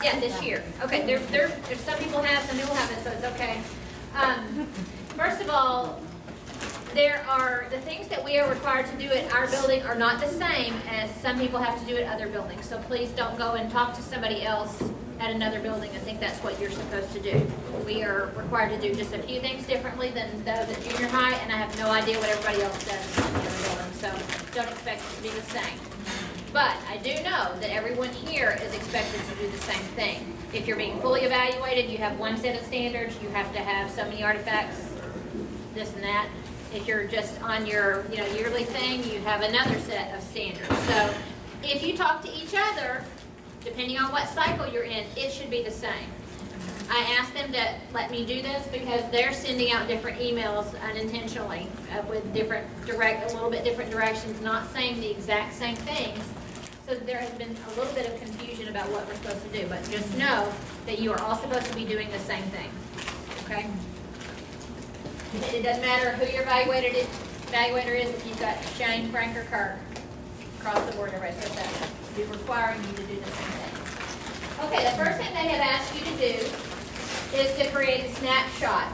Yeah, this year. Okay, there's some people have, some people haven't, so it's okay. First of all, the things that we are required to do at our building are not the same as some people have to do at other buildings. So please don't go and talk to somebody else at another building and think that's what you're supposed to do. We are required to do just a few things differently than those at junior high, and I have no idea what everybody else does in the other building, so don't expect it to be the same. But I do know that everyone here is expected to do the same thing. If you're being fully evaluated, you have one set of standards, you have to have so many artifacts, this and that. If you're just on your yearly thing, you have another set of standards. So if you talk to each other, depending on what cycle you're in, it should be the same. I asked them to let me do this because they're sending out different emails unintentionally with a little bit different directions, not saying the exact same things. So there has been a little bit of confusion about what we're supposed to do, but just know that you are all supposed to be doing the same thing, okay? It doesn't matter who your evaluator is, if you've got Shane, Frank, or Kirk. Across the board, everybody says that. We're requiring you to do the same thing. Okay, the first thing they have asked you to do is to create a snapshot.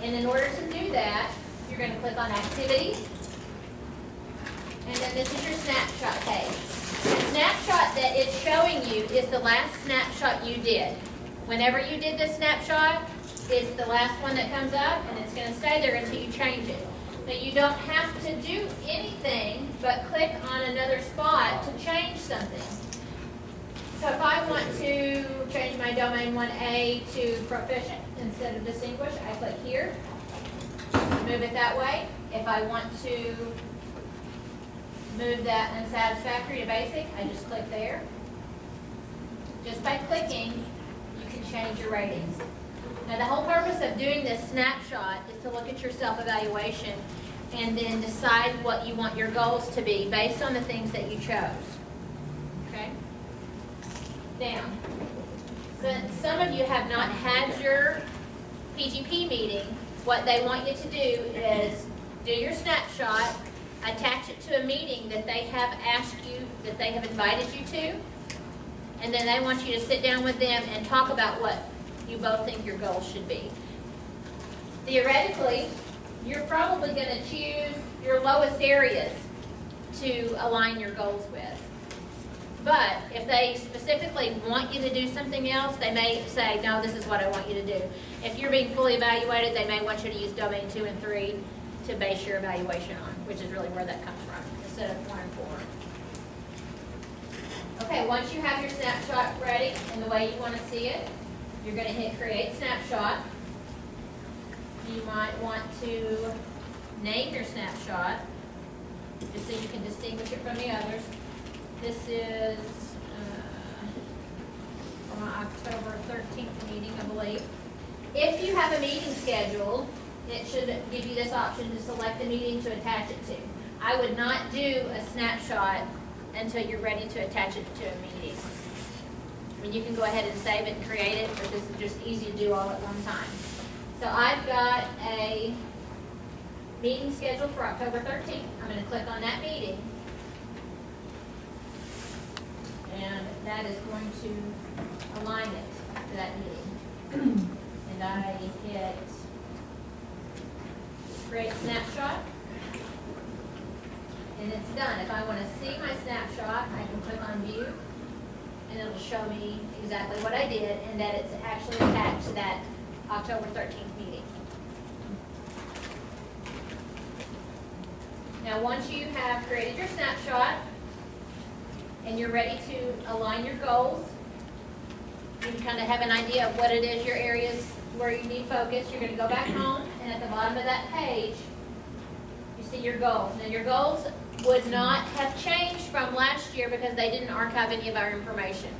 And in order to do that, you're going to click on Activities. And then this is your snapshot page. The snapshot that it's showing you is the last snapshot you did. Whenever you did this snapshot, it's the last one that comes up, and it's going to stay there until you change it. But you don't have to do anything but click on another spot to change something. So if I want to change my domain 1A to proficient instead of distinguished, I click here, move it that way. If I want to move that unsatisfactory to basic, I just click there. Just by clicking, you can change your ratings. Now, the whole purpose of doing this snapshot is to look at your self-evaluation and then decide what you want your goals to be based on the things that you chose. Okay? Now, since some of you have not had your PGP meeting, what they want you to do is do your snapshot, attach it to a meeting that they have asked you, that they have invited you to, and then they want you to sit down with them and talk about what you both think your goals should be. Theoretically, you're probably going to choose your lowest areas to align your goals with. But if they specifically want you to do something else, they may say, no, this is what I want you to do. If you're being fully evaluated, they may want you to use domain 2 and 3 to base your evaluation on, which is really where that comes from, instead of 1 and 4. Okay, once you have your snapshot ready and the way you want to see it, you're going to hit Create Snapshot. You might want to name your snapshot, just so you can distinguish it from the others. This is from our October 13th meeting, I believe. If you have a meeting scheduled, it should give you this option to select a meeting to attach it to. I would not do a snapshot until you're ready to attach it to a meeting. I mean, you can go ahead and save it and create it, but this is just easy to do all at one time. So I've got a meeting scheduled for October 13th. I'm going to click on that meeting. And that is going to align it to that meeting. And I hit Create Snapshot. And it's done. If I want to see my snapshot, I can click on View. And it'll show me exactly what I did and that it's actually attached to that October 13th meeting. Now, once you have created your snapshot and you're ready to align your goals, you can kind of have an idea of what it is, your areas where you need focus. You're going to go back home, and at the bottom of that page, you see your goals. Now, your goals would not have changed from last year because they didn't archive any of our information.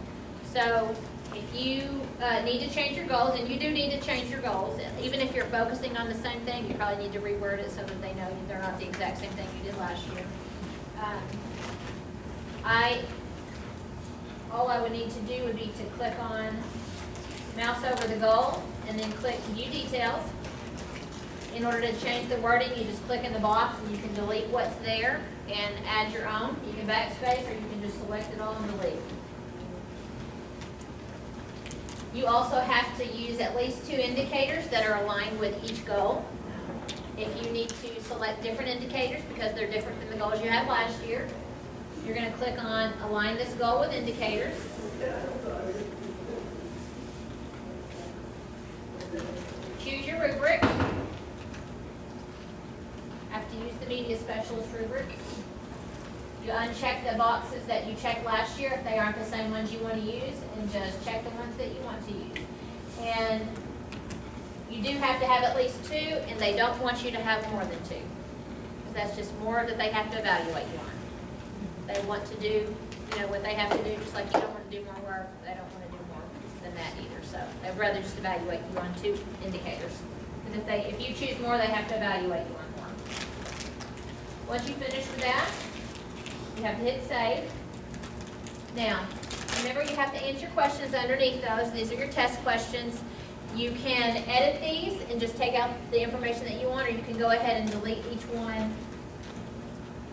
So if you need to change your goals, and you do need to change your goals, even if you're focusing on the same thing, you probably need to reword it so that they know they're not the exact same thing you did last year. All I would need to do would be to click on, mouse over the goal, and then click View Details. In order to change the wording, you just click in the box and you can delete what's there and add your own. You can backspace or you can just select it all and delete. You also have to use at least 2 indicators that are aligned with each goal. If you need to select different indicators because they're different than the goals you had last year, you're going to click on Align this goal with indicators. Choose your rubric. Have to use the Media Specialist rubric. You uncheck the boxes that you checked last year if they aren't the same ones you want to use, and just check the ones that you want to use. And you do have to have at least 2, and they don't want you to have more than 2. Because that's just more that they have to evaluate you on. They want to do, what they have to do, just like you don't want to do more work, they don't want to do more than that either. So they'd rather just evaluate you on 2 indicators. Because if you choose more, they have to evaluate you on more. Once you finish with that, you have to hit save. Now, remember you have to answer questions underneath those. These are your test questions. You can edit these and just take out the information that you want, or you can go ahead and delete each one,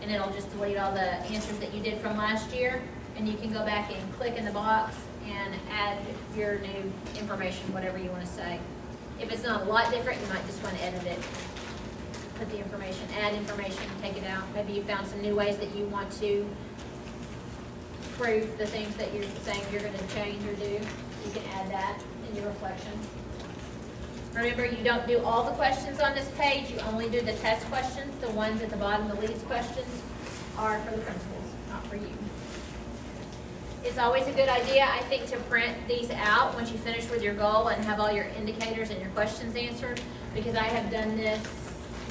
and it'll just delete all the answers that you did from last year. And you can go back and click in the box and add your new information, whatever you want to say. If it's not a lot different, you might just want to edit it. Put the information, add information, take it out. Maybe you found some new ways that you want to prove the things that you're saying you're going to change or do. You can add that in your reflection. Remember, you don't do all the questions on this page. You only do the test questions. The ones at the bottom, the leads questions, are for the principals, not for you. It's always a good idea, I think, to print these out once you finish with your goal and have all your indicators and your questions answered, because I have done this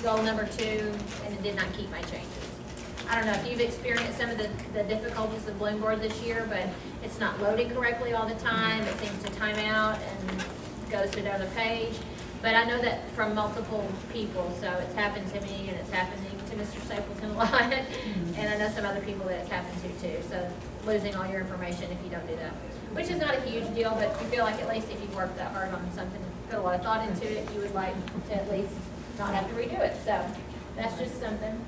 goal number 2, and it did not keep my changes. I don't know if you've experienced some of the difficulties of Bloomboard this year, but it's not loading correctly all the time. It seems to time out and goes to another page. But I know that from multiple people, so it's happened to me, and it's happening to Mr. Stapleton a lot, and I know some other people that it's happened to too. So losing all your information if you don't do that, which is not a huge deal, but you feel like at least if you've worked that hard on something, put a lot of thought into it, you would like to at least not have to redo it. So that's just something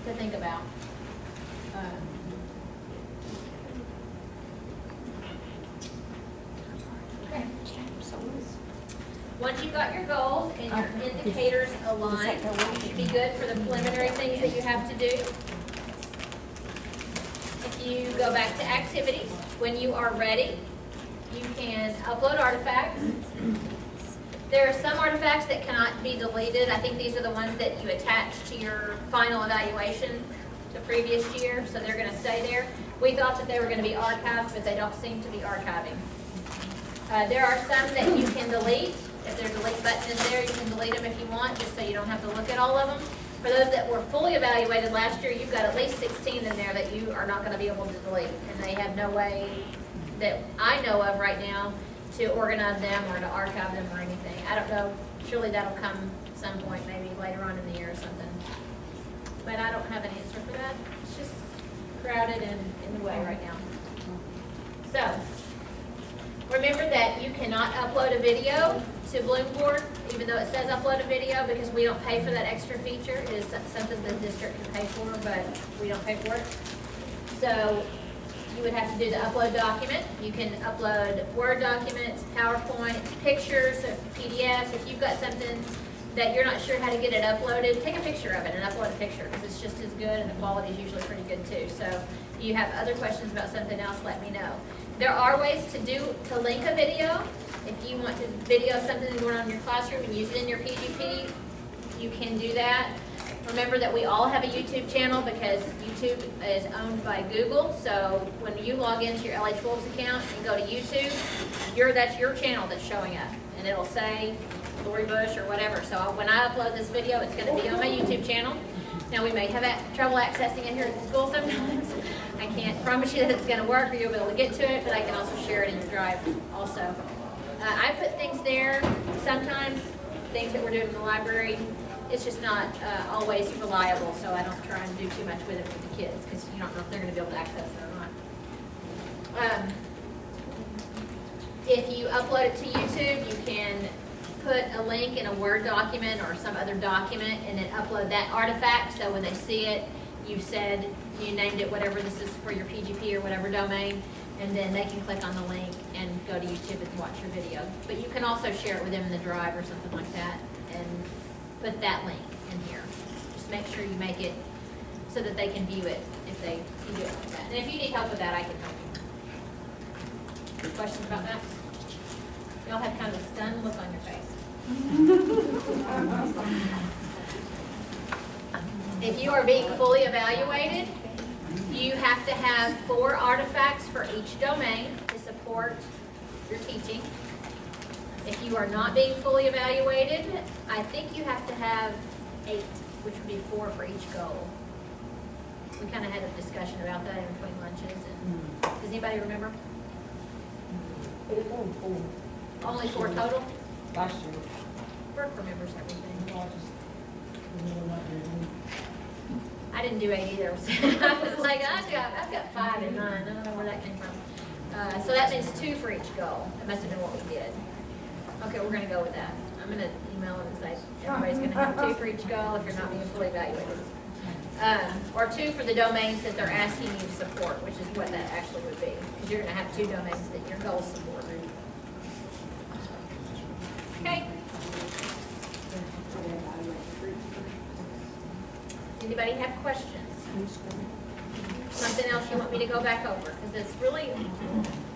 to think about. Okay. Once you've got your goals and your indicators aligned, you should be good for the preliminary things that you have to do. If you go back to activities, when you are ready, you can upload artifacts. There are some artifacts that cannot be deleted. I think these are the ones that you attach to your final evaluation the previous year, so they're going to stay there. We thought that they were going to be archived, but they don't seem to be archiving. There are some that you can delete. If their delete button is there, you can delete them if you want, just so you don't have to look at all of them. For those that were fully evaluated last year, you've got at least 16 in there that you are not going to be able to delete, and they have no way that I know of right now to organize them or to archive them or anything. I don't know. Surely that'll come at some point, maybe later on in the year or something. But I don't have an answer for that. It's just crowded and in the way right now. So, remember that you cannot upload a video to Bloomboard, even though it says upload a video, because we don't pay for that extra feature. It is something the district can pay for, but we don't pay for it. So you would have to do the upload document. You can upload Word documents, PowerPoint, pictures, PDFs. If you've got something that you're not sure how to get it uploaded, take a picture of it and upload a picture, because it's just as good and the quality is usually pretty good too. So if you have other questions about something else, let me know. There are ways to link a video. If you want to video something going on in your classroom and use it in your PGP, you can do that. Remember that we all have a YouTube channel because YouTube is owned by Google. So when you log into your LA 12's account and go to YouTube, that's your channel that's showing up. And it'll say Lori Bush or whatever. So when I upload this video, it's going to be on my YouTube channel. Now we may have trouble accessing it here at the school sometimes. I can't promise you that it's going to work or you'll be able to get to it, but I can also share it in your drive also. I put things there sometimes, things that we're doing in the library. It's just not always reliable, so I don't try and do too much with it with the kids because you don't know if they're going to be able to access it or not. If you upload it to YouTube, you can put a link in a Word document or some other document and then upload that artifact, so when they see it, you named it whatever this is for your PGP or whatever domain, And then they can click on the link and go to YouTube and watch your video. But you can also share it with them in the drive or something like that and put that link in here. Just make sure you make it so that they can view it if you do it like that. And if you need help with that, I can help you. Questions about that? Y'all have kind of a stunned look on your face. If you are being fully evaluated, you have to have 4 artifacts for each domain to support your teaching. If you are not being fully evaluated, I think you have to have 8, which would be 4 for each goal. We kind of had a discussion about that in between lunches. And does anybody remember? It was only 4 Only 4 total? last year. Brooke remembers everything. I didn't do 8 either. I was like, I've got 5 and 9. I don't know where that came from. So that means 2 for each goal. That must have been what we did. Okay, we're going to go with that. I'm going to email them and say everybody's going to have 2 for each goal if you're not being fully evaluated. Or 2 for the domains that they're asking you to support, which is what that actually would be. Because you're going to have 2 domains that your goals support. Okay. Anybody have questions? Something else you want me to go back over? Because it's really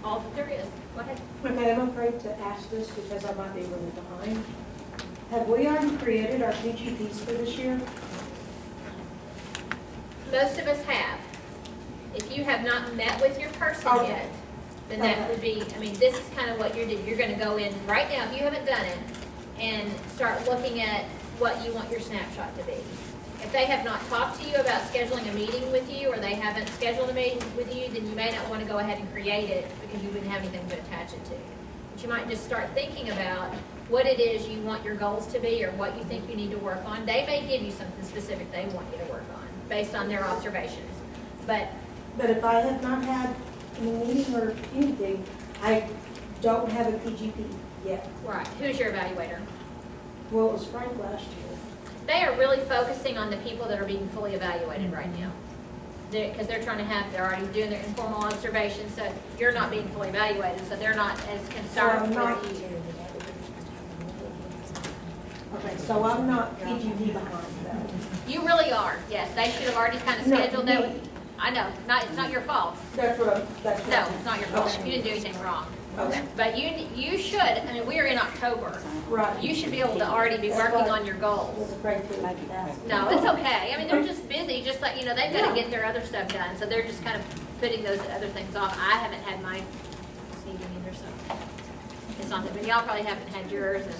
all that there is. Go ahead. I'm afraid to ask this because I might be really behind. Have we already created our PGPs for this year? Most of us have. If you have not met with your person Okay. yet, then that would be, I mean, this is kind of what you're doing. You're going to go in right now, if you haven't done it, and start looking at what you want your snapshot to be. If they have not talked to you about scheduling a meeting with you, or they haven't scheduled a meeting with you, then you may not want to go ahead and create it because you wouldn't have anything to attach it to. But you might just start thinking about what it is you want your goals to be or what you think you need to work on. They may give you something specific they want you to work on based on their observations. But if I have not had any meeting or anything, I don't have a PGP yet. right, who's your evaluator? Well, it was Frank last year. They are really focusing on the people that are being fully evaluated right now. Because they're trying to they're already doing their informal observations, so you're not being fully evaluated, so they're not as concerned with you. Okay, so I'm not PGP behind though. You really are, yes. They should have already kind of No, scheduled that. me. I know, it's not your fault. That's what I'm. No, it's not your fault. Okay. You didn't do anything wrong. Okay. But you should, I mean, we are in October. Right. You should be able to already be working on your I goals. was afraid to like that. No, it's okay. I mean, they're just busy, just like, they've got to get their other stuff done, so they're just kind of putting those other things off. I haven't had my meeting either, so it's not that, but y'all probably haven't had yours, and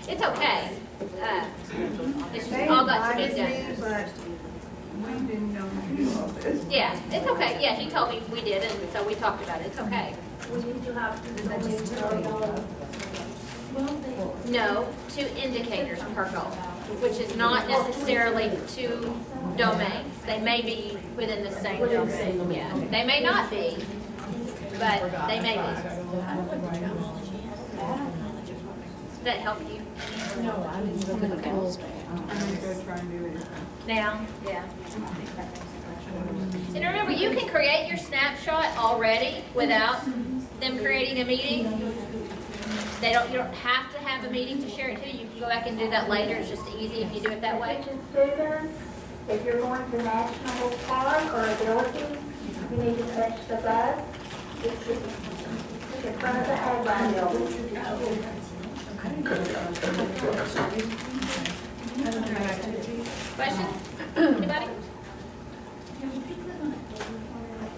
it's okay. It's just all got to be done. But we didn't know to do all this. Yeah, it's okay. Yeah, he told me we did, and so we talked about it. It's okay. We need to have. No, 2 indicators per goal, which is not necessarily 2 domains. They may be within the same domain. Yeah, they may not be, but they may be. Does that help you? No, I didn't look at the goals. I'm gonna go try and do it. Now? Yeah. And remember, you can create your snapshot already without them creating a meeting. You don't have to have a meeting to share it to. You can go back and do that later. It's just easy if you do it that way. Susan, if you're going to National Park or Ability, you need to catch the bus. It should be in front of the Ag building. Questions? Anybody?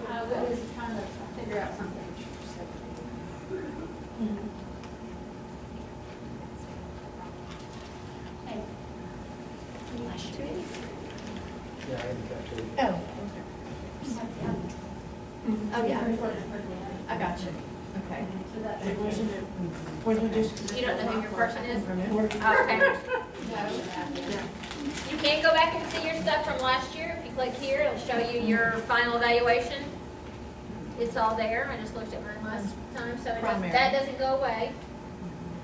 I was trying to figure out something. Hey. Oh, oh, yeah. I got you. Okay. When you just. You don't know who your person is? Okay. You can go back and see your stuff from last year. If you click here, it'll show you your final evaluation. It's all there. I just looked at mine last time, so that doesn't go away.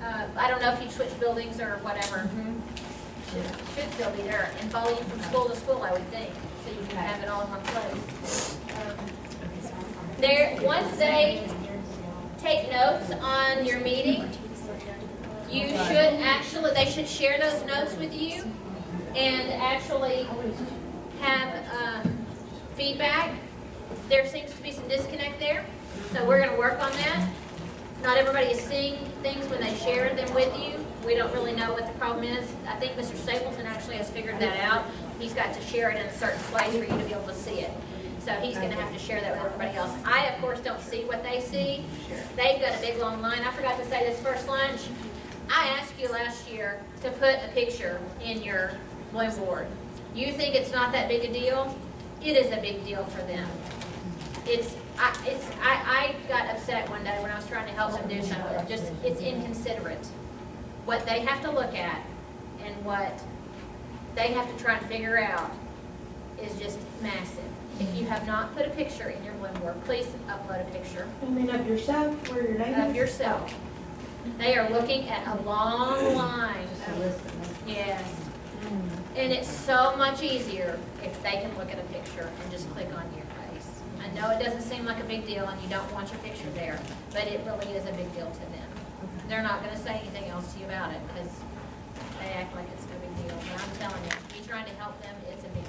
I don't know if you switch buildings or whatever. Should still be there and follow you from school to school, I would think, so you can have it all in one place. Once they take notes on your meeting, you should actually, they should share those notes with you and actually have feedback. There seems to be some disconnect there, so we're gonna work on that. Not everybody is seeing things when they share them with you. We don't really know what the problem is. I think Mr. Stapleton actually has figured that out. He's got to share it in a certain place for you to be able to see it. So he's gonna have to share that with everybody else. I, of course, don't see what they see. They've got a big long line. I forgot to say this first lunch. I asked you last year to put a picture in your Bloomboard. You think it's not that big a deal? It is a big deal for them. I got upset one day when I was trying to help them do something. Just, it's inconsiderate. What they have to look at and what they have to try and figure out is just massive. If you have not put a picture in your Bloomboard, please upload a picture I mean, of yourself, where your name is? of yourself. They are looking at a long line. Yes. And it's so much easier if they can look at a picture and just click on your face. I know it doesn't seem like a big deal and you don't want your picture there, but it really is a big deal to them. They're not gonna say anything else to you about it because they act like it's no big deal. But I'm telling you, if you're trying to help them, it's a big deal.